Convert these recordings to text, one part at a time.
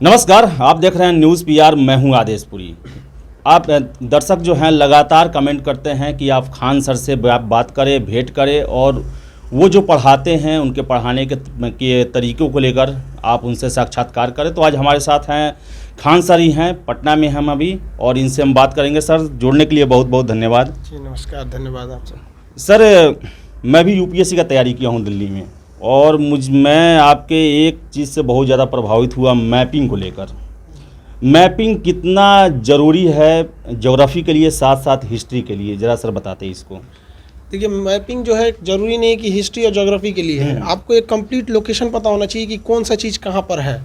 नमस्कार, आप देख रहे हैं न्यूज़ पीआर। मैं हूं आदेशपुरी। आप दर्शक जो हैं लगातार कमेंट करते हैं कि आप खान सर से बात करें, भेंट करें और वो जो पढ़ाते हैं उनके पढ़ाने के तरीक़ों को लेकर आप उनसे साक्षात्कार करें। तो आज हमारे साथ हैं खान सर ही हैं, पटना में हम अभी, और इनसे हम बात करेंगे। सर, जुड़ने के लिए बहुत बहुत धन्यवाद। जी नमस्कार, धन्यवाद आपसे। सर, मैं भी यूपीएससी का तैयारी किया हूँ दिल्ली में, और मैं आपके एक चीज़ से बहुत ज़्यादा प्रभावित हुआ, मैपिंग को लेकर। मैपिंग कितना ज़रूरी है ज्योग्राफी के लिए, साथ साथ हिस्ट्री के लिए, ज़रा सर बताते हैं इसको। देखिए, मैपिंग जो है ज़रूरी नहीं कि हिस्ट्री और ज्योग्राफी के लिए है। आपको एक कंप्लीट लोकेशन पता होना चाहिए कि कौन सा चीज़ कहाँ पर है।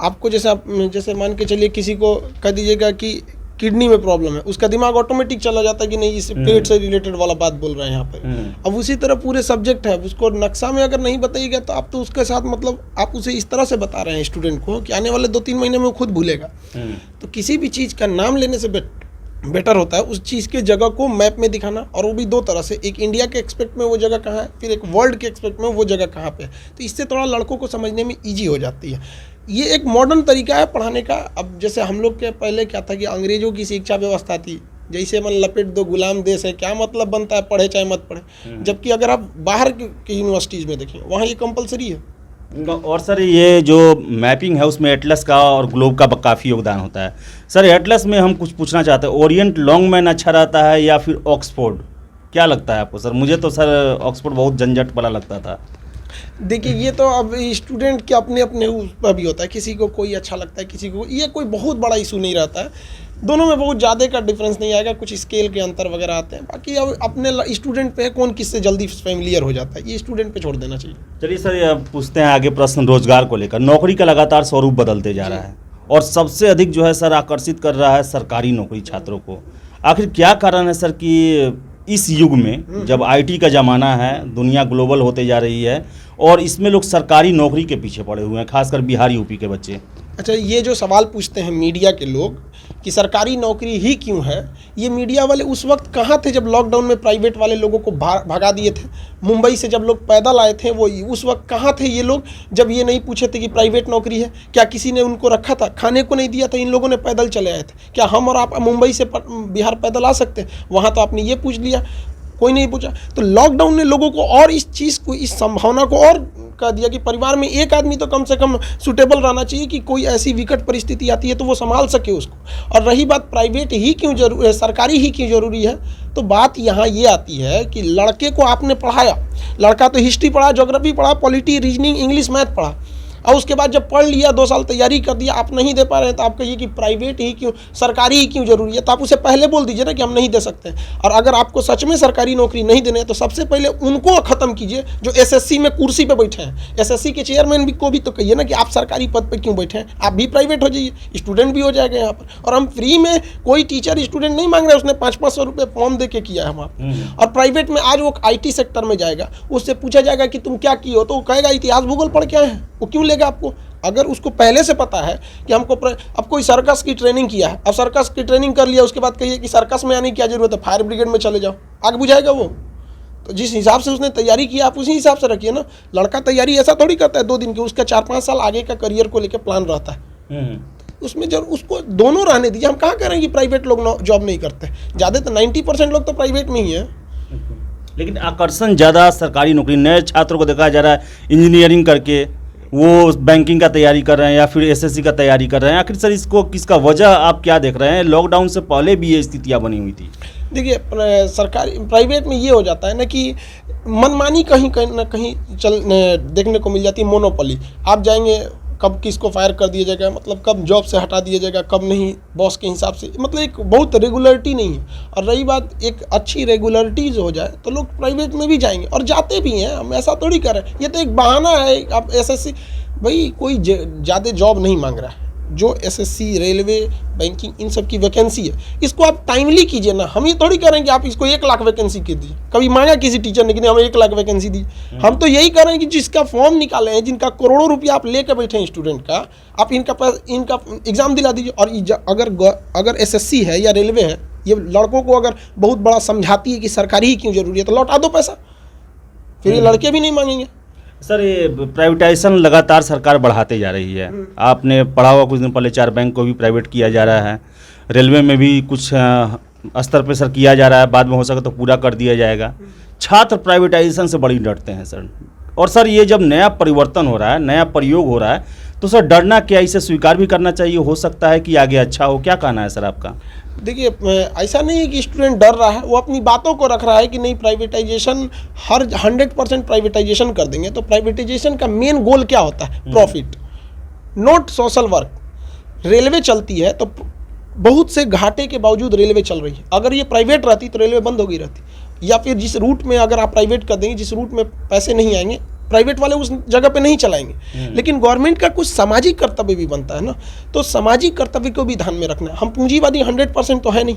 आपको जैसे मान के चलिए, किसी को कह दीजिएगा कि किडनी में प्रॉब्लम है, उसका दिमाग ऑटोमेटिक चला जाता है कि नहीं, इस पेट से रिलेटेड वाला बात बोल रहे हैं यहाँ पर। अब उसी तरह पूरे सब्जेक्ट है, उसको नक्शा में अगर नहीं बताइएगा तो आप तो उसके साथ मतलब आप उसे इस तरह से बता रहे हैं स्टूडेंट को कि आने वाले 2-3 महीने में वो खुद भूलेगा। तो किसी भी चीज़ का नाम लेने से बेटर होता है उस चीज़ के जगह को मैप में दिखाना, और वो भी दो तरह से, एक इंडिया के एक्सपेक्ट में वो जगह कहाँ है, फिर एक वर्ल्ड के एक्सपेक्ट में वो जगह कहाँ पे है। तो इससे थोड़ा लड़कों को समझने में ईजी हो जाती है। ये एक मॉडर्न तरीका है पढ़ाने का। अब जैसे हम लोग के पहले क्या था कि अंग्रेजों की शिक्षा व्यवस्था थी, जैसे मन लपेट दो गुलाम देश है, क्या मतलब बनता है पढ़े चाहे मत पढ़े। जबकि अगर आप बाहर की यूनिवर्सिटीज़ में देखें, वहाँ ये कंपलसरी है। और सर, ये जो मैपिंग है उसमें एटलस का और ग्लोब का काफ़ी योगदान होता है। सर, एटलस में हम कुछ पूछना चाहते हैं, ओरिएंट लॉन्गमैन अच्छा रहता है या फिर ऑक्सफोर्ड? क्या लगता है आपको सर? मुझे तो सर ऑक्सफोर्ड बहुत झंझट वाला लगता था। देखिए, ये तो अब स्टूडेंट के अपने अपने उस पर भी होता है, किसी को कोई अच्छा लगता है, किसी को। ये कोई बहुत बड़ा इशू नहीं रहता है, दोनों में बहुत ज़्यादा का डिफरेंस नहीं आएगा, कुछ स्केल के अंतर वगैरह आते हैं। बाकी अब अपने स्टूडेंट पे कौन किससे जल्दी फेमिलियर हो जाता है, ये स्टूडेंट पे छोड़ देना चाहिए। चलिए सर, ये पूछते हैं आगे प्रश्न रोजगार को लेकर। नौकरी का लगातार स्वरूप बदलते जा रहा है, और सबसे अधिक जो है सर आकर्षित कर रहा है सरकारी नौकरी छात्रों को। आखिर क्या कारण है सर कि इस युग में, जब आईटी का ज़माना है, दुनिया ग्लोबल होते जा रही है, और इसमें लोग सरकारी नौकरी के पीछे पड़े हुए हैं, खासकर बिहार यूपी के बच्चे? अच्छा, ये जो सवाल पूछते हैं मीडिया के लोग कि सरकारी नौकरी ही क्यों है, ये मीडिया वाले उस वक्त कहाँ थे जब लॉकडाउन में प्राइवेट वाले लोगों को भगा दिए थे? मुंबई से जब लोग पैदल आए थे, वो उस वक्त कहाँ थे ये लोग जब ये नहीं पूछे थे कि प्राइवेट नौकरी है? क्या किसी ने उनको रखा था? खाने को नहीं दिया था, इन लोगों ने पैदल चले आए थे। क्या हम और आप मुंबई से बिहार पैदल आ सकते हैं? वहाँ तो आपने ये पूछ लिया, कोई नहीं पूछा। तो लॉकडाउन ने लोगों को और इस चीज़ को, इस संभावना को और कह दिया कि परिवार में एक आदमी तो कम से कम सूटेबल रहना चाहिए कि कोई ऐसी विकट परिस्थिति आती है तो वो संभाल सके उसको। और रही बात प्राइवेट ही क्यों जरूरी है, सरकारी ही क्यों ज़रूरी है, तो बात यहाँ ये आती है कि लड़के को आपने पढ़ाया, लड़का तो हिस्ट्री पढ़ा, ज्योग्राफी पढ़ा, पॉलिटी, रीजनिंग, इंग्लिश, मैथ पढ़ा, और उसके बाद जब पढ़ लिया, 2 साल तैयारी कर दिया, आप नहीं दे पा रहे हैं, तो आप कहिए कि प्राइवेट ही क्यों, सरकारी ही क्यों जरूरी है। तो आप उसे पहले बोल दीजिए ना कि हम नहीं दे सकते। और अगर आपको सच में सरकारी नौकरी नहीं देने हैं तो सबसे पहले उनको ख़त्म कीजिए जो एसएससी में कुर्सी पे बैठे हैं। एसएससी के चेयरमैन को भी तो कहिए ना कि आप सरकारी पद पर क्यों बैठे हैं, आप भी प्राइवेट हो जाइए, स्टूडेंट भी हो जाएगा यहाँ पर। और हम फ्री में, कोई टीचर स्टूडेंट नहीं मांग रहे, उसने 500-500 रुपये फॉर्म दे के किया है वहाँ। और प्राइवेट में आज वो IT सेक्टर में जाएगा, उससे पूछा जाएगा कि तुम क्या किए हो, तो वो कहेगा इतिहास भूगोल पढ़ के आए हैं। वो क्यों लेगा आपको? अगर उसको पहले से पता है कि हमको अब कोई सर्कस की ट्रेनिंग किया है, अब सर्कस की ट्रेनिंग कर लिया, उसके बाद कहिए कि सर्कस में आने की क्या जरूरत है, फायर ब्रिगेड में चले जाओ, आग बुझाएगा वो? तो जिस हिसाब से उसने तैयारी किया आप उसी हिसाब से रखिए ना। लड़का तैयारी ऐसा थोड़ी करता है 2 दिन की, उसका 4-5 साल आगे का करियर को लेकर प्लान रहता है। उसमें जब उसको दोनों रहने दीजिए। हम कहाँ करें कि प्राइवेट लोग जॉब नहीं करते, ज़्यादा तो 90% लोग तो प्राइवेट में ही है। लेकिन आकर्षण ज़्यादा सरकारी नौकरी, नए छात्रों को देखा जा रहा है इंजीनियरिंग करके वो बैंकिंग का तैयारी कर रहे हैं या फिर एसएससी का तैयारी कर रहे हैं। आखिर सर इसको किसका वजह आप क्या देख रहे हैं? लॉकडाउन से पहले भी ये स्थितियां बनी हुई थी। देखिए, सरकारी प्राइवेट में ये हो जाता है ना कि मनमानी कहीं ना कहीं देखने को मिल जाती है। मोनोपोली, आप जाएंगे कब किसको फायर कर दिया जाएगा, मतलब कब जॉब से हटा दिया जाएगा, कब नहीं, बॉस के हिसाब से, मतलब एक बहुत रेगुलरिटी नहीं है। और रही बात, एक अच्छी रेगुलरिटीज हो जाए तो लोग प्राइवेट में भी जाएंगे और जाते भी हैं। हम ऐसा थोड़ी कर रहे हैं, ये तो एक बहाना है। आप एसएससी, भाई कोई ज़्यादा जॉब नहीं मांग रहा है, जो एसएससी, रेलवे, बैंकिंग, इन सब की वैकेंसी है, इसको आप टाइमली कीजिए ना। हम ये थोड़ी करें कि आप इसको 1 लाख वैकेंसी के दीजिए। कभी मांगा किसी टीचर ने कि हमें 1 लाख वैकेंसी दी? हम तो यही करें कि जिसका फॉर्म निकाले हैं, जिनका करोड़ों रुपया आप लेकर बैठे हैं स्टूडेंट का, आप इनका एग्ज़ाम दिला दीजिए। और अगर एसएससी है या रेलवे है, ये लड़कों को अगर बहुत बड़ा समझाती है कि सरकारी ही क्यों जरूरी है, तो लौटा दो पैसा, फिर ये लड़के भी नहीं मांगेंगे। सर ये प्राइवेटाइजेशन लगातार सरकार बढ़ाते जा रही है। आपने पढ़ा होगा कुछ दिन पहले 4 बैंक को भी प्राइवेट किया जा रहा है, रेलवे में भी कुछ स्तर पे सर किया जा रहा है, बाद में हो सके तो पूरा कर दिया जाएगा। छात्र प्राइवेटाइजेशन से बड़ी डरते हैं सर। और सर ये जब नया परिवर्तन हो रहा है, नया प्रयोग हो रहा है, तो सर डरना क्या, इसे स्वीकार भी करना चाहिए, हो सकता है कि आगे अच्छा हो। क्या कहना है सर आपका? देखिए, ऐसा नहीं है कि स्टूडेंट डर रहा है, वो अपनी बातों को रख रहा है कि नहीं प्राइवेटाइजेशन, हर 100% प्राइवेटाइजेशन कर देंगे। तो प्राइवेटाइजेशन का मेन गोल क्या होता है? Profit, not social work. Railway चलती है तो बहुत से घाटे के बावजूद रेलवे चल रही है। अगर ये प्राइवेट रहती तो रेलवे बंद हो गई रहती, या फिर जिस रूट में अगर आप प्राइवेट कर देंगे, जिस रूट में पैसे नहीं आएंगे, प्राइवेट वाले उस जगह पे नहीं चलाएंगे। लेकिन गवर्नमेंट का कुछ सामाजिक कर्तव्य भी बनता है ना, तो सामाजिक कर्तव्य को भी ध्यान में रखना है। हम पूंजीवादी 100% तो है नहीं,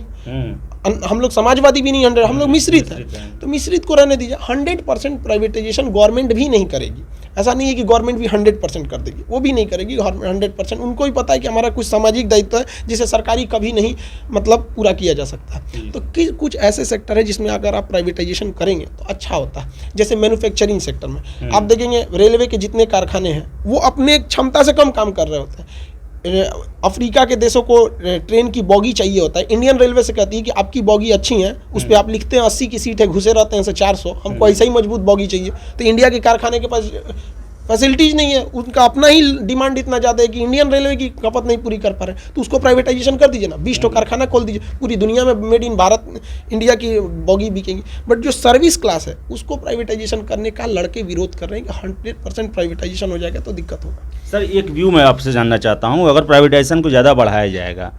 हम लोग समाजवादी भी नहीं 100, हम लोग मिश्रित हैं, तो मिश्रित को रहने दीजिए। 100% प्राइवेटाइजेशन गवर्नमेंट भी नहीं करेगी। ऐसा नहीं है कि गवर्नमेंट भी 100% कर देगी, वो भी नहीं करेगी 100%। उनको भी पता है कि हमारा कुछ सामाजिक दायित्व है जिसे सरकारी कभी नहीं मतलब पूरा किया जा सकता है। तो कुछ ऐसे सेक्टर है जिसमें अगर आप प्राइवेटाइजेशन करेंगे तो अच्छा होता है। जैसे मैन्युफैक्चरिंग सेक्टर में आप देखेंगे रेलवे के जितने कारखाने हैं वो अपने क्षमता से कम काम कर रहे होते हैं। अफ्रीका के देशों को ट्रेन की बॉगी चाहिए होता है, इंडियन रेलवे से कहती है कि आपकी बॉगी अच्छी है, उस पर आप लिखते हैं 80 की सीट है, घुसे रहते हैं 400, हमको ऐसा ही मजबूत बॉगी चाहिए। तो इंडिया के कारखाने के पास फैसिलिटीज़ नहीं है, उनका अपना ही डिमांड इतना ज़्यादा है कि इंडियन रेलवे की खपत नहीं पूरी कर पा रहे, तो उसको प्राइवेटाइजेशन कर दीजिए ना, 20 कारखाना खोल दीजिए, पूरी दुनिया में मेड इन भारत इंडिया की बॉगी बिकेंगी। बट जो सर्विस क्लास है उसको प्राइवेटाइजेशन करने का लड़के विरोध कर रहे हैं कि 100% प्राइवेटाइजेशन हो जाएगा तो दिक्कत होगा। सर एक व्यू मैं आपसे जानना चाहता हूँ, अगर प्राइवेटाइजेशन को ज़्यादा बढ़ाया जाएगा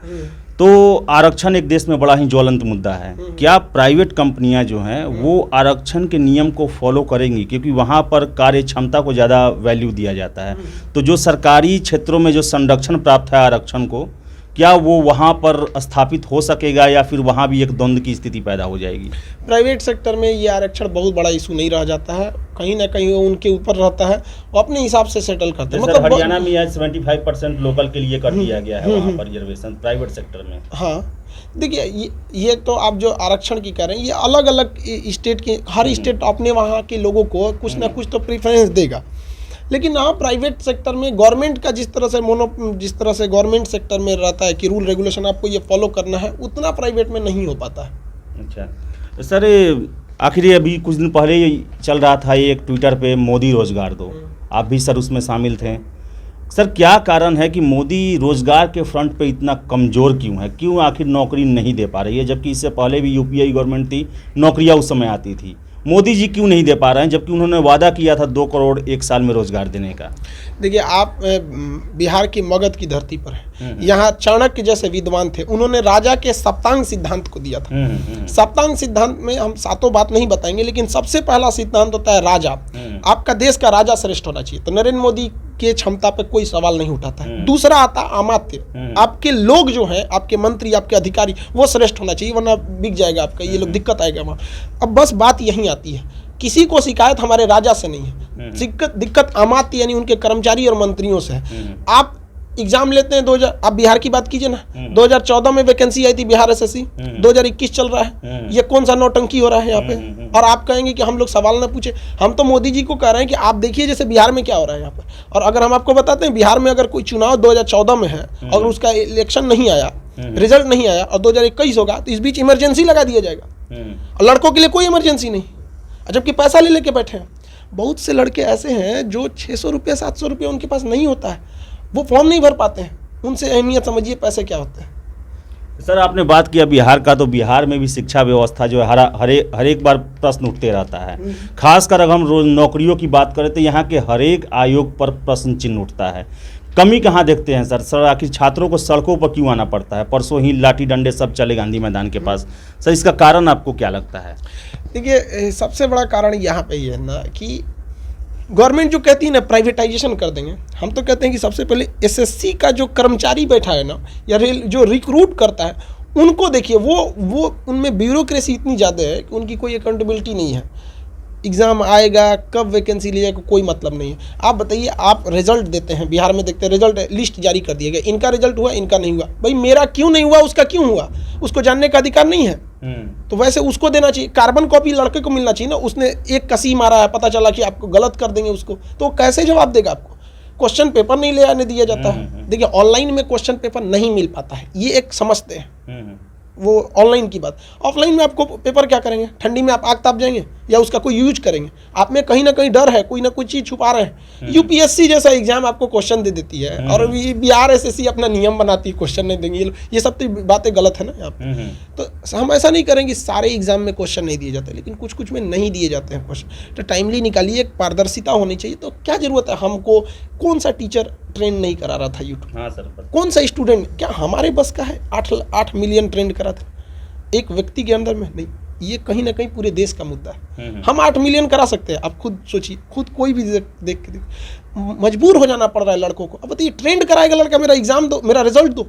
तो आरक्षण एक देश में बड़ा ही ज्वलंत मुद्दा है। क्या प्राइवेट कंपनियां जो हैं वो आरक्षण के नियम को फॉलो करेंगी? क्योंकि वहां पर कार्य क्षमता को ज़्यादा वैल्यू दिया जाता है, तो जो सरकारी क्षेत्रों में जो संरक्षण प्राप्त है आरक्षण को, क्या वो वहाँ पर स्थापित हो सकेगा या फिर वहाँ भी एक द्वंद्व की स्थिति पैदा हो जाएगी? प्राइवेट सेक्टर में ये आरक्षण बहुत बड़ा इशू नहीं रह जाता है, कहीं ना कहीं वो उनके ऊपर रहता है, वो अपने हिसाब से सेटल करते हैं। मतलब हरियाणा में आज 75% लोकल के लिए कर दिया गया है वहाँ पर रिजर्वेशन प्राइवेट सेक्टर में। हाँ, देखिए ये तो आप जो आरक्षण की कह रहे हैं, ये अलग अलग स्टेट के, हर स्टेट अपने वहाँ के लोगों को कुछ ना कुछ तो प्रेफरेंस देगा। लेकिन हाँ, प्राइवेट सेक्टर में गवर्नमेंट का जिस तरह से गवर्नमेंट सेक्टर में रहता है कि रूल रेगुलेशन आपको ये फॉलो करना है, उतना प्राइवेट में नहीं हो पाता है। अच्छा, तो सर आखिर अभी कुछ दिन पहले चल रहा था एक ट्विटर पे मोदी रोजगार दो, आप भी सर उसमें शामिल थे। सर क्या कारण है कि मोदी रोजगार के फ्रंट पे इतना कमज़ोर क्यों है? क्यों आखिर नौकरी नहीं दे पा रही है? जबकि इससे पहले भी यूपीए गवर्नमेंट थी, नौकरियाँ उस समय आती थी। मोदी जी क्यों नहीं दे पा रहे हैं, जबकि उन्होंने वादा किया था 2 करोड़ 1 साल में रोजगार देने का? देखिए, आप बिहार की मगध की धरती पर हैं, यहाँ चाणक्य जैसे विद्वान थे, उन्होंने राजा के सप्तांग सिद्धांत को दिया था। सप्तांग सिद्धांत में हम सातों बात नहीं बताएंगे, लेकिन सबसे पहला सिद्धांत होता है राजा, आपका देश का राजा श्रेष्ठ होना चाहिए। तो नरेंद्र मोदी के क्षमता पे कोई सवाल नहीं उठाता है। दूसरा आता अमात्य, आपके लोग जो हैं, आपके मंत्री, आपके अधिकारी, वो श्रेष्ठ होना चाहिए, वरना बिक जाएगा आपका, ये लोग दिक्कत आएगा वहाँ। अब बस बात यहीं आती है, किसी को शिकायत हमारे राजा से नहीं है, दिक्कत अमात्य यानी उनके कर्मचारी और मंत्रियों से है। आप एग्जाम लेते हैं 2000, आप बिहार की बात कीजिए ना, 2014 में वैकेंसी आई थी बिहार एसएससी, 2021 चल रहा है, ये कौन सा नौटंकी हो रहा है यहाँ पे? और आप कहेंगे कि हम लोग सवाल ना पूछे। हम तो मोदी जी को कह रहे हैं कि आप देखिए जैसे बिहार में क्या हो रहा है यहाँ पर। और अगर हम आपको बताते हैं, बिहार में अगर कोई चुनाव 2014 में है, अगर उसका इलेक्शन नहीं आया, रिजल्ट नहीं आया और 2021 होगा, तो इस बीच इमरजेंसी लगा दिया जाएगा। और लड़कों के लिए कोई इमरजेंसी नहीं, जबकि पैसा ले लेके बैठे हैं। बहुत से लड़के ऐसे हैं जो 600 रुपये 700 रुपये उनके पास नहीं होता है, वो फॉर्म नहीं भर पाते हैं। उनसे अहमियत समझिए पैसे क्या होते हैं। सर आपने बात किया बिहार का, तो बिहार में भी शिक्षा व्यवस्था जो है हर एक बार प्रश्न उठते रहता है। खासकर अगर हम रोज नौकरियों की बात करें तो यहाँ के हर एक आयोग पर प्रश्न चिन्ह उठता है। कमी कहाँ देखते हैं सर आखिर छात्रों को सड़कों पर क्यों आना पड़ता है? परसों ही लाठी डंडे सब चले गांधी मैदान के पास। सर इसका कारण आपको क्या लगता है? देखिए, सबसे बड़ा कारण यहाँ पे ये है ना कि गवर्नमेंट जो कहती है ना प्राइवेटाइजेशन कर देंगे, हम तो कहते हैं कि सबसे पहले एसएससी का जो कर्मचारी बैठा है ना, या जो रिक्रूट करता है, उनको देखिए, वो उनमें ब्यूरोक्रेसी इतनी ज़्यादा है कि उनकी कोई अकाउंटेबिलिटी नहीं है। एग्ज़ाम आएगा, कब वैकेंसी ले जाएगा, कोई मतलब नहीं है। आप बताइए, आप रिजल्ट देते हैं, बिहार में देखते हैं रिजल्ट लिस्ट जारी कर दिया गया, इनका रिजल्ट हुआ, इनका नहीं हुआ। भाई मेरा क्यों नहीं हुआ, उसका क्यों हुआ, उसको जानने का अधिकार नहीं है। तो वैसे उसको देना चाहिए, कार्बन कॉपी लड़के को मिलना चाहिए ना। उसने एक कसी मारा है, पता चला कि आपको गलत कर देंगे उसको, तो कैसे जवाब देगा आपको? क्वेश्चन पेपर नहीं ले आने दिया जाता है। देखिए ऑनलाइन में क्वेश्चन पेपर नहीं मिल पाता है, ये एक समझते हैं वो ऑनलाइन की बात। ऑफलाइन में आपको पेपर क्या करेंगे? ठंडी में आप आग ताप जाएंगे या उसका कोई यूज करेंगे? आप में कहीं ना कहीं डर है, कोई ना कोई चीज़ छुपा रहे हैं। यूपीएससी जैसा एग्जाम आपको क्वेश्चन दे देती है और बिहार एसएससी अपना नियम बनाती है, क्वेश्चन नहीं देंगे। ये सब तो बातें गलत है ना यहाँ पे। तो हम ऐसा नहीं करेंगे सारे एग्जाम में क्वेश्चन नहीं दिए जाते, लेकिन कुछ कुछ में नहीं दिए जाते हैं क्वेश्चन। तो टाइमली निकालिए, एक पारदर्शिता होनी चाहिए। तो क्या जरूरत है हमको? कौन सा टीचर ट्रेंड नहीं करा रहा था यूट्यूब? हाँ सर, कौन सा स्टूडेंट? क्या हमारे बस का है 8 मिलियन ट्रेंड करा था एक व्यक्ति के अंदर में? नहीं, ये कहीं ना कहीं पूरे देश का मुद्दा है। हम 8 मिलियन करा सकते हैं, आप खुद सोचिए, खुद कोई भी देख के मजबूर हो जाना पड़ रहा है लड़कों को। अब बताइए ट्रेंड कराएगा लड़का, मेरा एग्जाम दो, मेरा रिजल्ट दो,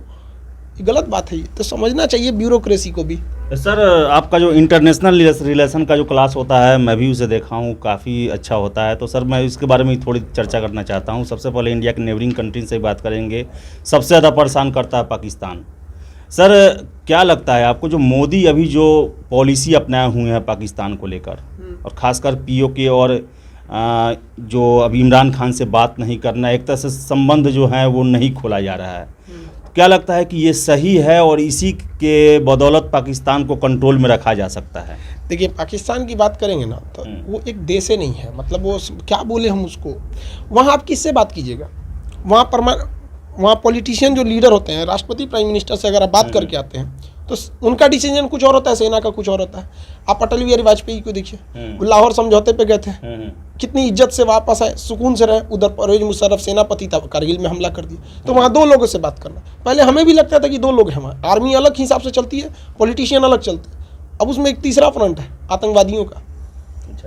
ये गलत बात है। ये तो समझना चाहिए ब्यूरोक्रेसी को भी। सर आपका जो इंटरनेशनल रिलेशन का जो क्लास होता है, मैं भी उसे देखा हूँ, काफ़ी अच्छा होता है। तो सर मैं इसके बारे में थोड़ी चर्चा करना चाहता हूँ। सबसे पहले इंडिया के नेबरिंग कंट्री से बात करेंगे। सबसे ज़्यादा परेशान करता है पाकिस्तान। सर क्या लगता है आपको, जो मोदी अभी जो पॉलिसी अपनाए हुए हैं पाकिस्तान को लेकर, और ख़ासकर पीओके और जो अभी इमरान खान से बात नहीं करना, एक तरह से संबंध जो है वो नहीं खोला जा रहा है, क्या लगता है कि ये सही है और इसी के बदौलत पाकिस्तान को कंट्रोल में रखा जा सकता है? देखिए पाकिस्तान की बात करेंगे ना तो वो एक देश ही नहीं है। मतलब वो क्या बोले हम उसको, वहाँ आप किससे बात कीजिएगा? वहाँ पॉलिटिशियन जो लीडर होते हैं, राष्ट्रपति प्राइम मिनिस्टर से अगर आप बात करके आते हैं तो उनका डिसीजन कुछ और होता है, सेना का कुछ और होता है। आप अटल बिहारी वाजपेयी को देखिए, वो लाहौर समझौते पे गए थे, कितनी इज्जत से वापस आए, सुकून से रहे। उधर परवेज मुशर्रफ सेनापति था, करगिल में हमला कर दिया। तो वहाँ 2 लोगों से बात करना, पहले हमें भी लगता था कि 2 लोग हैं वहाँ, आर्मी अलग हिसाब से चलती है, पॉलिटिशियन अलग चलते हैं। अब उसमें एक तीसरा फ्रंट है आतंकवादियों का।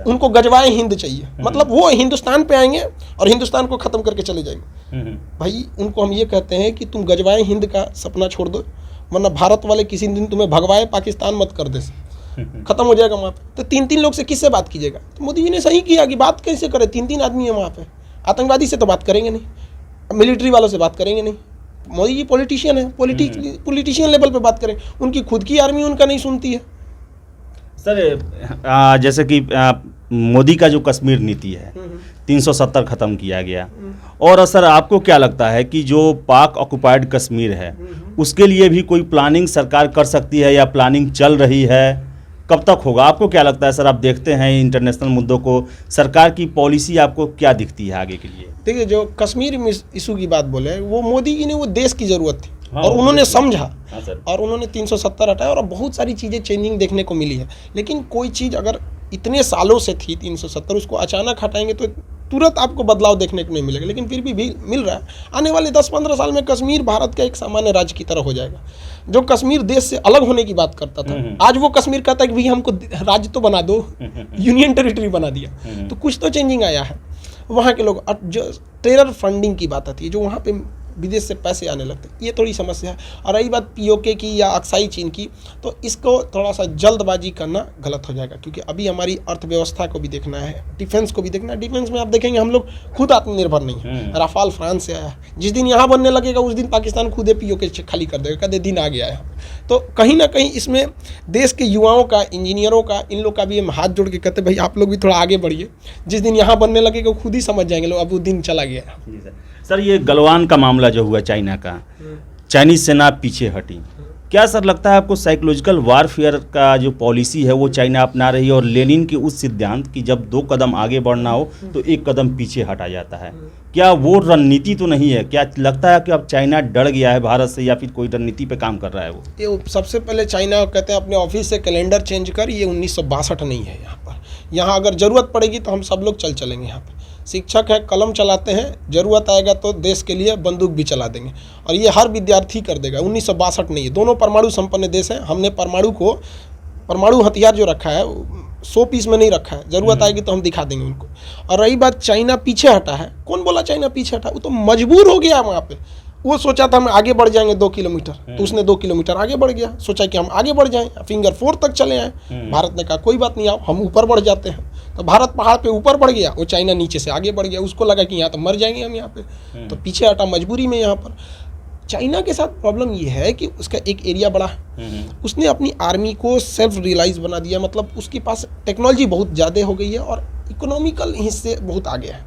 उनको गजवाए हिंद चाहिए, मतलब वो हिंदुस्तान पे आएंगे और हिंदुस्तान को ख़त्म करके चले जाएंगे। भाई उनको हम ये कहते हैं कि तुम गजवाए हिंद का सपना छोड़ दो, वरना भारत वाले किसी दिन तुम्हें भगवाए पाकिस्तान मत कर दे, खत्म हो जाएगा वहाँ पे। तो 3-3 लोग से किससे बात कीजिएगा? तो मोदी जी ने सही किया कि बात कैसे करें, 3-3 आदमी है वहाँ पे। आतंकवादी से तो बात करेंगे नहीं, मिलिट्री वालों से बात करेंगे नहीं। मोदी जी पॉलिटिशियन है, पॉलिटिशियन लेवल पे बात करें। उनकी खुद की आर्मी उनका नहीं सुनती है। सर जैसे कि मोदी का जो कश्मीर नीति है 370 ख़त्म किया गया, और सर आपको क्या लगता है कि जो पाक ऑक्युपाइड कश्मीर है उसके लिए भी कोई प्लानिंग सरकार कर सकती है या प्लानिंग चल रही है? कब तक होगा आपको क्या लगता है? सर आप देखते हैं इंटरनेशनल मुद्दों को, सरकार की पॉलिसी आपको क्या दिखती है आगे के लिए? देखिए जो कश्मीर इशू की बात बोले, वो मोदी जी ने, वो देश की ज़रूरत थी। हाँ, और उन्होंने समझा और उन्होंने 370 हटाया और बहुत सारी चीज़ें चेंजिंग देखने को मिली है। लेकिन कोई चीज़ अगर इतने सालों से थी 370, उसको अचानक हटाएंगे तो तुरंत आपको बदलाव देखने को नहीं मिलेगा, लेकिन फिर भी मिल रहा है। आने वाले 10-15 साल में कश्मीर भारत का एक सामान्य राज्य की तरह हो जाएगा। जो कश्मीर देश से अलग होने की बात करता था, आज वो कश्मीर कहता है कि भाई हमको राज्य तो बना दो, यूनियन टेरिटरी बना दिया। तो कुछ तो चेंजिंग आया है। वहाँ के लोग, जो टेरर फंडिंग की बात आती है, जो वहाँ पे विदेश से पैसे आने लगते, ये थोड़ी समस्या है। और रही बात पीओके की या अक्साई चीन की, तो इसको थोड़ा सा जल्दबाजी करना गलत हो जाएगा, क्योंकि अभी हमारी अर्थव्यवस्था को भी देखना है, डिफेंस को भी देखना है। डिफेंस में आप देखेंगे हम लोग खुद आत्मनिर्भर नहीं है। राफाल फ्रांस से आया, जिस दिन यहाँ बनने लगेगा उस दिन पाकिस्तान खुद पीओके खाली कर देगा, कदे दिन आ गया है। तो कहीं ना कहीं इसमें देश के युवाओं का, इंजीनियरों का, इन लोग का भी हम हाथ जोड़ के कहते भाई आप लोग भी थोड़ा आगे बढ़िए। जिस दिन यहाँ बनने लगेगा खुद ही समझ जाएंगे लोग, अब वो दिन चला गया। सर ये गलवान का मामला जो हुआ चाइना का, चाइनीज सेना पीछे हटी, क्या सर लगता है आपको साइकोलॉजिकल वारफेयर का जो पॉलिसी है वो चाइना अपना रही है, और लेनिन के उस सिद्धांत कि जब 2 कदम आगे बढ़ना हो तो 1 कदम पीछे हटा जाता है, क्या वो रणनीति तो नहीं है? क्या लगता है कि अब चाइना डर गया है भारत से, या फिर कोई रणनीति पे काम कर रहा है वो? ये सबसे पहले चाइना कहते हैं अपने ऑफिस से कैलेंडर चेंज कर, ये 1962 नहीं है यहाँ पर। यहाँ अगर ज़रूरत पड़ेगी तो हम सब लोग चलेंगे। यहाँ पर शिक्षक है, कलम चलाते हैं, ज़रूरत आएगा तो देश के लिए बंदूक भी चला देंगे, और ये हर विद्यार्थी कर देगा। 1962 नहीं है। दोनों परमाणु संपन्न देश हैं। हमने परमाणु हथियार जो रखा है 100 पीस में नहीं रखा है, ज़रूरत आएगी तो हम दिखा देंगे उनको। और रही बात चाइना पीछे हटा है, कौन बोला चाइना पीछे हटा? वो तो मजबूर हो गया वहाँ पे। वो सोचा था हम आगे बढ़ जाएंगे 2 किलोमीटर, तो उसने 2 किलोमीटर आगे बढ़ गया। सोचा कि हम आगे बढ़ जाएं, फिंगर 4 तक चले आए। भारत ने कहा कोई बात नहीं, आओ हम ऊपर बढ़ जाते हैं। तो भारत पहाड़ पे ऊपर बढ़ गया, वो चाइना नीचे से आगे बढ़ गया। उसको लगा कि यहाँ तो मर जाएंगे हम यहाँ पे, तो पीछे हटा मजबूरी में। यहाँ पर चाइना के साथ प्रॉब्लम ये है कि उसका एक एरिया बड़ा है, उसने अपनी आर्मी को सेल्फ रियलाइज बना दिया, मतलब उसके पास टेक्नोलॉजी बहुत ज़्यादा हो गई है और इकोनॉमिकल हिस्से बहुत आगे है।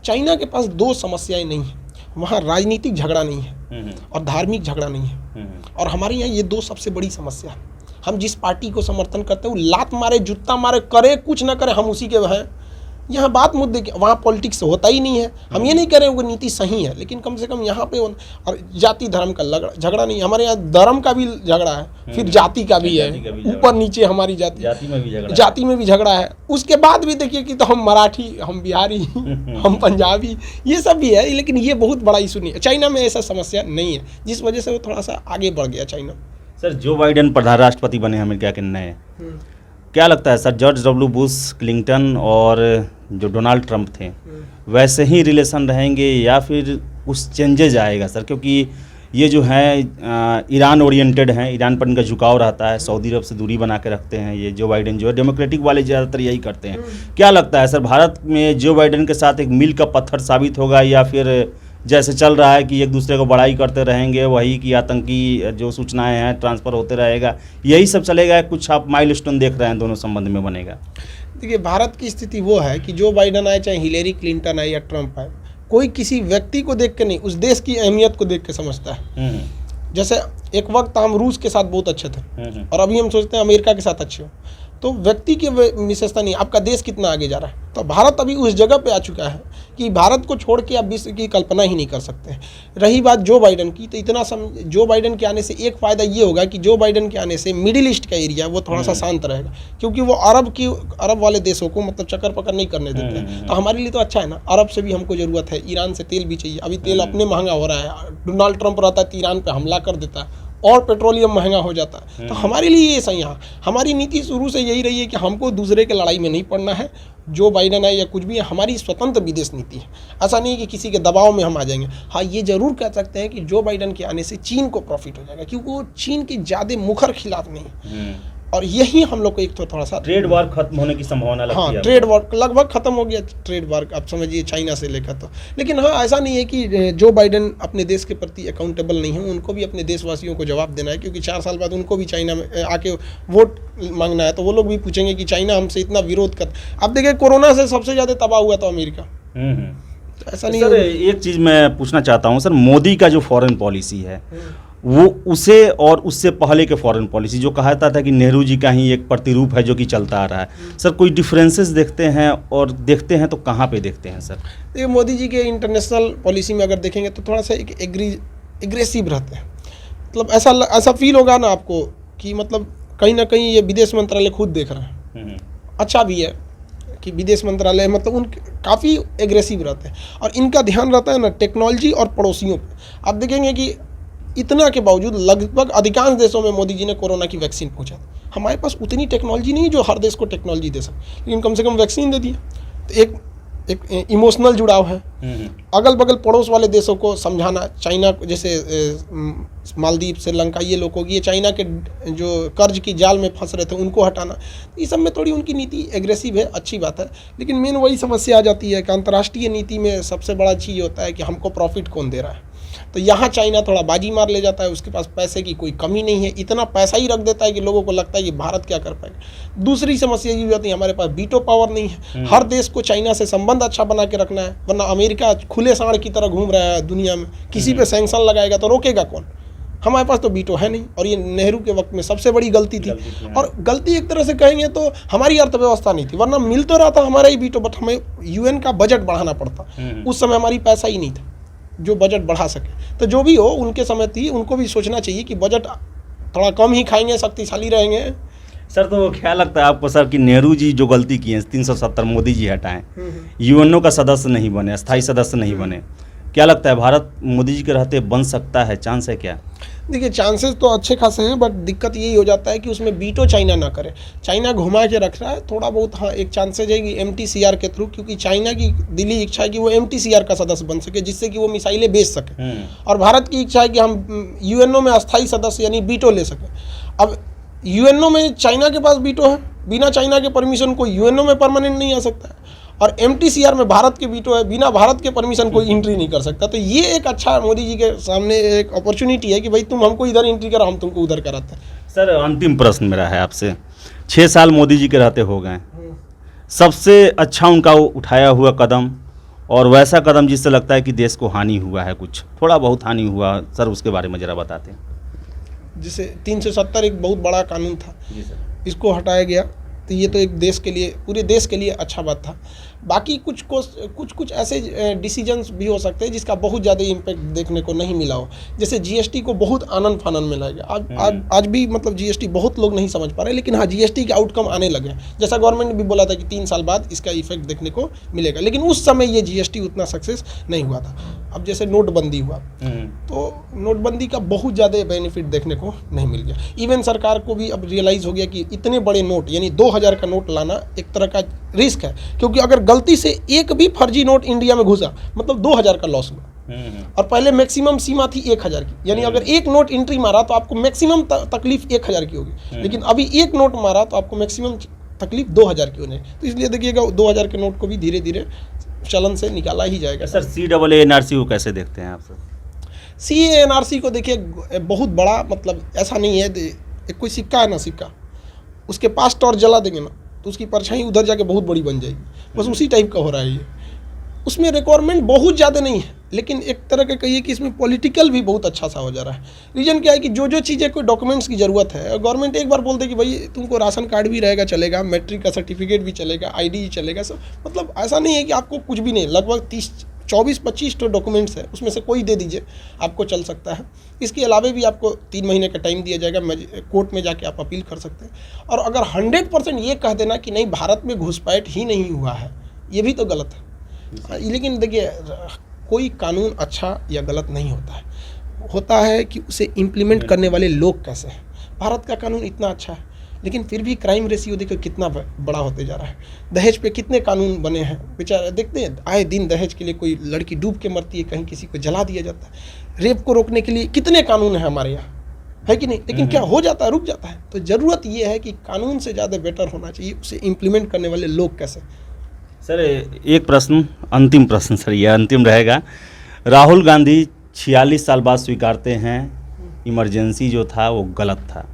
चाइना के पास दो समस्याएं नहीं हैं, वहाँ राजनीतिक झगड़ा नहीं है और धार्मिक झगड़ा नहीं है, और हमारे यहाँ ये दो सबसे बड़ी समस्या है। हम जिस पार्टी को समर्थन करते हैं वो लात मारे, जूता मारे, करे कुछ ना करे, हम उसी के हैं। यहाँ बात मुद्दे की, वहाँ पॉलिटिक्स होता ही नहीं है। हम ये नहीं कह रहे वो नीति सही है, लेकिन कम से कम यहाँ पे और जाति धर्म का झगड़ा नहीं। हमारे यहाँ धर्म का भी झगड़ा है, फिर जाति का भी है, ऊपर नीचे हमारी जाति में भी झगड़ा है। उसके बाद भी देखिए कि तो हम मराठी, हम बिहारी, हम पंजाबी, ये सब भी है, लेकिन ये बहुत बड़ा इशू नहीं है। चाइना में ऐसा समस्या नहीं है, जिस वजह से वो थोड़ा सा आगे बढ़ गया चाइना। सर, जो बाइडेन प्रधान राष्ट्रपति बने अमेरिका के नए, क्या लगता है sir, George W Bush, Clinton और जो डोनाल्ड ट्रंप थे वैसे ही रिलेशन रहेंगे या फिर कुछ चेंजेज आएगा सर? क्योंकि ये जो है ईरान ओरिएंटेड हैं, ईरान पर इनका झुकाव रहता है, सऊदी अरब से दूरी बना के रखते हैं। ये जो बाइडेन जो है, डेमोक्रेटिक वाले ज़्यादातर यही करते हैं। क्या लगता है सर, भारत में जो बाइडेन के साथ एक मील का पत्थर साबित होगा, या फिर जैसे चल रहा है कि एक दूसरे को बड़ाई करते रहेंगे, वही की आतंकी जो सूचनाएं हैं ट्रांसफ़र होते रहेगा, यही सब चलेगा? कुछ आप माइलस्टोन देख रहे हैं दोनों संबंध में बनेगा? देखिए, भारत की स्थिति वो है कि जो बाइडेन आए, चाहे हिलेरी क्लिंटन आए या ट्रंप आए, कोई किसी व्यक्ति को देख के नहीं, उस देश की अहमियत को देख के समझता है। जैसे एक वक्त हम रूस के साथ बहुत अच्छे थे और अभी हम सोचते हैं अमेरिका के साथ अच्छे हो, तो व्यक्ति की विशेषता नहीं, आपका देश कितना आगे जा रहा है। तो भारत अभी उस जगह पे आ चुका है कि भारत को छोड़ के आप विश्व की कल्पना ही नहीं कर सकते। रही बात जो बाइडेन की, तो इतना जो बाइडेन के आने से एक फ़ायदा ये होगा कि जो बाइडेन के आने से मिडिल ईस्ट का एरिया वो थोड़ा सा शांत रहेगा, क्योंकि वो अरब वाले देशों को मतलब चक्कर पकड़ नहीं करने देते हैं। तो हमारे लिए तो अच्छा है ना, अरब से भी हमको ज़रूरत है, ईरान से तेल भी चाहिए, अभी तेल अपने महंगा हो रहा है, डोनाल्ड ट्रंप रहता है तो ईरान पर हमला कर देता है और पेट्रोलियम महंगा हो जाता है। तो हमारे लिए ये सही है। हमारी नीति शुरू से यही रही है कि हमको दूसरे के लड़ाई में नहीं पड़ना है। जो बाइडेन है या कुछ भी है, हमारी स्वतंत्र विदेश नीति है। ऐसा नहीं है कि किसी के दबाव में हम आ जाएंगे। हाँ, ये जरूर कह सकते हैं कि जो बाइडेन के आने से चीन को प्रॉफिट हो जाएगा, क्योंकि वो चीन के ज़्यादा मुखर खिलाफ नहीं है, और यही हम लोग को एक थोड़ा सा ट्रेड वार खत्म होने की संभावना लगती है। हाँ, ट्रेड वार लगभग खत्म हो गया, ट्रेड वार आप समझिए चाइना से लेकर। तो लेकिन हाँ, ऐसा नहीं है कि जो बाइडेन अपने देश के प्रति अकाउंटेबल नहीं है, उनको भी अपने देशवासियों को जवाब देना है, क्योंकि 4 साल बाद उनको भी चाइना में आके वोट मांगना है। तो वो लोग भी पूछेंगे कि चाइना हमसे इतना विरोध कर। अब देखिए, कोरोना से सबसे ज़्यादा तबाह हुआ था अमेरिका। तो ऐसा नहीं सर, एक चीज़ मैं पूछना चाहता हूँ सर, मोदी का जो फॉरेन पॉलिसी है वो उसे और उससे पहले के फॉरेन पॉलिसी जो कहा जाता था कि नेहरू जी का ही एक प्रतिरूप है जो कि चलता आ रहा है, सर कोई डिफरेंसेस देखते हैं, और देखते हैं तो कहाँ पे देखते हैं सर? देखिए, मोदी जी के इंटरनेशनल पॉलिसी में अगर देखेंगे तो थोड़ा सा एक एग्रेसिव रहते हैं। मतलब ऐसा फील होगा ना आपको कि मतलब कहीं ना कहीं ये विदेश मंत्रालय खुद देख रहा है। अच्छा भी है कि विदेश मंत्रालय मतलब उन काफ़ी एग्रेसिव रहते हैं, और इनका ध्यान रहता है ना टेक्नोलॉजी और पड़ोसियों पर। आप देखेंगे कि इतना के बावजूद लगभग अधिकांश देशों में मोदी जी ने कोरोना की वैक्सीन पहुंचा। हमारे पास उतनी टेक्नोलॉजी नहीं जो हर देश को टेक्नोलॉजी दे सके, लेकिन कम से कम वैक्सीन दे दिया। तो एक इमोशनल जुड़ाव है। अगल बगल पड़ोस वाले देशों को समझाना, चाइना जैसे मालदीव, श्रीलंका, ये लोगों की, ये चाइना के जो कर्ज की जाल में फंस रहे थे उनको हटाना, इस सब में थोड़ी उनकी नीति एग्रेसिव है, अच्छी बात है। लेकिन मेन वही समस्या आ जाती है कि अंतर्राष्ट्रीय नीति में सबसे बड़ा चीज़ होता है कि हमको प्रॉफिट कौन दे रहा है। तो यहाँ चाइना थोड़ा बाजी मार ले जाता है, उसके पास पैसे की कोई कमी नहीं है, इतना पैसा ही रख देता है कि लोगों को लगता है कि भारत क्या कर पाएगा। दूसरी समस्या ये होती है, हमारे पास वीटो पावर नहीं है। हर देश को चाइना से संबंध अच्छा बना के रखना है, वरना अमेरिका खुले सांड की तरह घूम रहा है दुनिया में, किसी पे सैंक्शन लगाएगा तो रोकेगा कौन? हमारे पास तो वीटो है नहीं, और ये नेहरू के वक्त में सबसे बड़ी गलती थी। और गलती एक तरह से कहेंगे तो हमारी अर्थव्यवस्था नहीं थी, वरना मिल तो रहा था हमारा ही वीटो, बट हमें यूएन का बजट बढ़ाना पड़ता। उस समय हमारी पैसा ही नहीं था जो बजट बढ़ा सके। तो जो भी हो, उनके समय थी, उनको भी सोचना चाहिए कि बजट थोड़ा कम ही खाएंगे, शक्तिशाली रहेंगे। सर, तो क्या लगता है आपको सर कि नेहरू जी जो गलती की है 370 मोदी जी हटाएं, यूएनओ का सदस्य नहीं बने, अस्थायी सदस्य नहीं बने, क्या लगता है भारत मोदी जी के रहते बन सकता है? चांस है क्या? देखिए, चांसेस तो अच्छे खासे हैं, बट दिक्कत यही हो जाता है कि उसमें वीटो चाइना ना करे। चाइना घुमा के रख रहा है थोड़ा बहुत। हाँ, एक चांसेज है कि MTCR के थ्रू, क्योंकि चाइना की दिली इच्छा है कि वो MTCR का सदस्य बन सके, जिससे कि वो मिसाइलें बेच सके, और भारत की इच्छा है कि हम यूएनओ में अस्थायी सदस्य यानी वीटो ले सकें। अब यूएनओ में चाइना के पास वीटो है, बिना चाइना के परमिशन को यूएनओ में परमानेंट नहीं आ सकता है। और MTCR में भारत के वीटो है, बिना भारत के परमिशन कोई एंट्री नहीं कर सकता। तो ये एक अच्छा मोदी जी के सामने एक अपॉर्चुनिटी है कि भाई तुम हमको इधर एंट्री करो, हम तुमको उधर कराते हैं। सर अंतिम प्रश्न मेरा है आपसे, 6 साल मोदी जी के रहते हो गए, सबसे अच्छा उनका उठाया हुआ कदम और वैसा कदम जिससे लगता है कि देश को हानि हुआ है, कुछ थोड़ा बहुत हानि हुआ सर, उसके बारे में ज़रा बताते हैं। जैसे 370 एक बहुत बड़ा कानून था जी सर, इसको हटाया गया, तो ये तो एक देश के लिए, पूरे देश के लिए अच्छा बात था। बाकी कुछ ऐसे डिसीजंस भी हो सकते हैं जिसका बहुत ज़्यादा इम्पैक्ट देखने को नहीं मिला हो। जैसे GST को बहुत आनन फानन में लाया आज भी मतलब GST बहुत लोग नहीं समझ पा रहे, लेकिन हाँ GST के आउटकम आने लगे। जैसा गवर्नमेंट ने भी बोला था कि 3 साल बाद इसका इफेक्ट देखने को मिलेगा, लेकिन उस समय ये GST उतना सक्सेस नहीं हुआ था। अब जैसे नोटबंदी हुआ तो नोटबंदी का बहुत ज़्यादा बेनिफिट देखने को नहीं मिल गया। इवन सरकार को भी अब रियलाइज़ हो गया कि इतने बड़े नोट यानी 2000 का नोट लाना एक तरह का रिस्क है, क्योंकि अगर गलती से एक भी फर्जी नोट इंडिया में घुसा मतलब 2000 का लॉस हुआ। और पहले मैक्सिमम सीमा थी 1000 की, यानी अगर एक नोट एंट्री मारा तो आपको मैक्सिमम तकलीफ 1000 की होगी, लेकिन अभी एक नोट मारा तो आपको मैक्सिमम तकलीफ 2000 की होने। तो इसलिए देखिएगा 2000 के नोट को भी धीरे धीरे चलन से निकाला ही जाएगा। सर CAA NRC को कैसे देखते हैं आप सर? CAA NRC को देखिए बहुत बड़ा, मतलब ऐसा नहीं है एक कोई सिक्का है ना, सिक्का उसके पास टॉर्च जला देंगे ना तो उसकी परछाई उधर जाके बहुत बड़ी बन जाएगी, बस उसी टाइप का हो रहा है ये। उसमें रिक्वायरमेंट बहुत ज़्यादा नहीं है, लेकिन एक तरह का कहिए कि इसमें पॉलिटिकल भी बहुत अच्छा सा हो जा रहा है। रीज़न क्या है कि जो चीज़ें कोई डॉक्यूमेंट्स की ज़रूरत है, गवर्नमेंट एक बार बोल दे कि भाई तुमको राशन कार्ड भी रहेगा चलेगा, मैट्रिक का सर्टिफिकेट भी चलेगा, ID चलेगा, सब मतलब ऐसा नहीं है कि आपको कुछ भी नहीं, लगभग 24-25 तो डॉक्यूमेंट्स है, उसमें से कोई दे दीजिए आपको चल सकता है। इसके अलावा भी आपको 3 महीने का टाइम दिया जाएगा, कोर्ट में जाके आप अपील कर सकते हैं। और अगर 100% ये कह देना कि नहीं भारत में घुसपैठ ही नहीं हुआ है, ये भी तो गलत है। लेकिन देखिए कोई कानून अच्छा या गलत नहीं होता है कि उसे इम्प्लीमेंट करने वाले लोग कैसे हैं। भारत का कानून इतना अच्छा है, लेकिन फिर भी क्राइम रेशियो देखो कितना बड़ा होते जा रहा है। दहेज पे कितने कानून बने हैं, बेचारा देखते हैं आए दिन दहेज के लिए कोई लड़की डूब के मरती है, कहीं किसी को जला दिया जाता है। रेप को रोकने के लिए कितने कानून हैं हमारे यहाँ, है कि नहीं, लेकिन क्या हो जाता है, रुक जाता है। तो ज़रूरत ये है कि कानून से ज़्यादा बेटर होना चाहिए, उसे इम्प्लीमेंट करने वाले लोग कैसे। सर एक प्रश्न, अंतिम प्रश्न सर, यह अंतिम रहेगा। राहुल गांधी 46 साल बाद स्वीकारते हैं इमरजेंसी जो था वो गलत था,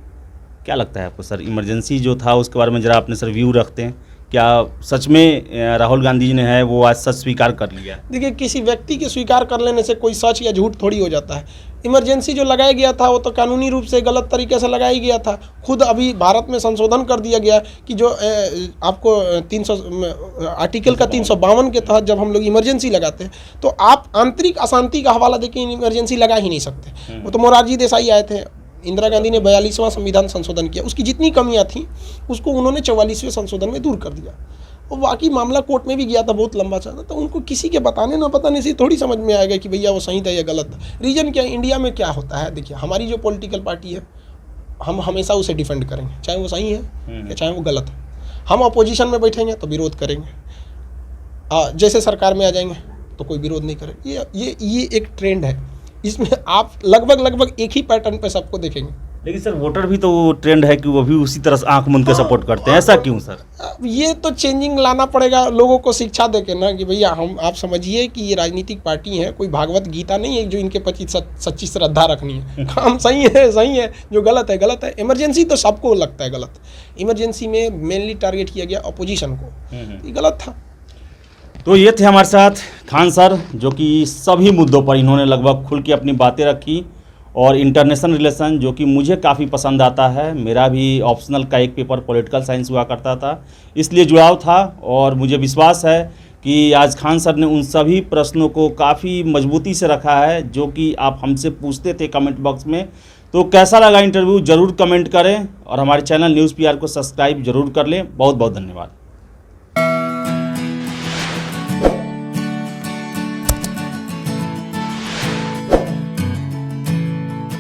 क्या लगता है आपको सर? इमरजेंसी जो था उसके बारे में ज़रा अपने सर व्यू रखते हैं, क्या सच में राहुल गांधी जी ने है वो आज सच स्वीकार कर लिया? देखिए किसी व्यक्ति के स्वीकार कर लेने से कोई सच या झूठ थोड़ी हो जाता है। इमरजेंसी जो लगाया गया था वो तो कानूनी रूप से गलत तरीके से लगाया गया था। खुद अभी भारत में संशोधन कर दिया गया कि जो आपको 300 आर्टिकल का 352 के तहत जब हम लोग इमरजेंसी लगाते हैं तो आप आंतरिक अशांति का हवाला देके इमरजेंसी लगा ही नहीं सकते। वो तो मोरारजी देसाई आए थे, इंदिरा गांधी ने 42वां संविधान संशोधन किया, उसकी जितनी कमियां थी उसको उन्होंने 44वें संशोधन में दूर कर दिया। और बाकी मामला कोर्ट में भी गया था, बहुत लंबा चला, तो उनको किसी के बताने ना बताने से थोड़ी समझ में आएगा कि भैया वो सही था या गलत था। रीजन क्या है, इंडिया में क्या होता है, देखिए हमारी जो पॉलिटिकल पार्टी है हम हमेशा उसे डिफेंड करेंगे, चाहे वो सही है या चाहे वो गलत है। हम अपोजिशन में बैठेंगे तो विरोध करेंगे, जैसे सरकार में आ जाएंगे तो कोई विरोध नहीं करेंगे। ये एक ट्रेंड है, इसमें आप लगभग एक ही पैटर्न पे सबको देखेंगे। लेकिन सर वोटर भी तो ट्रेंड है कि वो भी उसी तरह से आंख मूंद के सपोर्ट करते हैं, ऐसा क्यों सर? ये तो चेंजिंग लाना पड़ेगा लोगों को शिक्षा देके ना कि भैया आप समझिए कि ये राजनीतिक पार्टी है, कोई भागवत गीता नहीं है जो इनके प्रति सच्ची श्रद्धा रखनी है। काम सही है, जो गलत है गलत है। इमरजेंसी तो सबको लगता है गलत, इमरजेंसी में मेनली टारगेट किया गया अपोजिशन को, ये गलत था। तो ये थे हमारे साथ खान सर, जो कि सभी मुद्दों पर इन्होंने लगभग खुल के अपनी बातें रखी, और इंटरनेशनल रिलेशन जो कि मुझे काफ़ी पसंद आता है, मेरा भी ऑप्शनल का एक पेपर पॉलिटिकल साइंस हुआ करता था, इसलिए जुड़ाव था। और मुझे विश्वास है कि आज खान सर ने उन सभी प्रश्नों को काफ़ी मजबूती से रखा है जो कि आप हमसे पूछते थे कमेंट बॉक्स में। तो कैसा लगा इंटरव्यू ज़रूर कमेंट करें, और हमारे चैनल न्यूज़ PR को सब्सक्राइब जरूर कर लें। बहुत बहुत धन्यवाद।